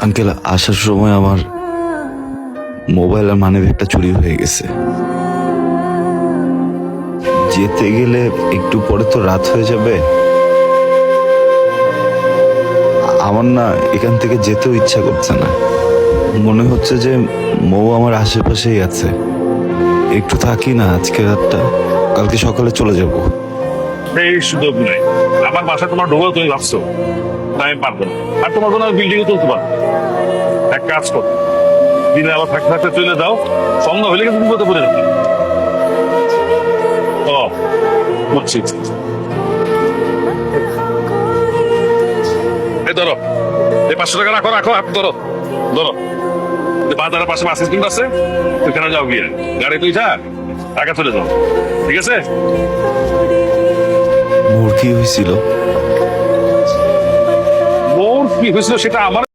Uncle, আসার সময় আমার মোবাইল আর মানিব্যাগটা চুরি হয়ে গেছে। যেতে গেলে একটু পরে তো রাত হয়ে যাবে। আমার না এখান থেকে যেতেও ইচ্ছা করছে না। মনে হচ্ছে যে মৌ আমার আশেপাশেই আছে। একটু থাকি না আজকে রাতটা, কালকে সকালে চলে যাব। এই সুযোগ নাই। আমার বাসায় তোমার ঢোকাও তুমি ভাবছো, তাই আমি পারবো না। আর তোমার কোনো বিল্ডিং এ তুলতে পারবো। এক কাজ করো, দিনে আবার থাকতে থাকতে চলে যাও, সন্ধ্যা হইলে কিন্তু বিপদে পড়ে যাবে। ও বুঝছি। এই ধরো, এই 500 টাকা রাখো রাখো, হাত ধরো ধরো। বাজারের পাশে বাস স্ট্যান্ড আছে, ওখানে যাও গিয়ে গাড়ি তুই যা, টাকা চলে যাও, ঠিক আছে? মোর কি হয়েছিল? মোর কি হয়েছিল সেটা আমার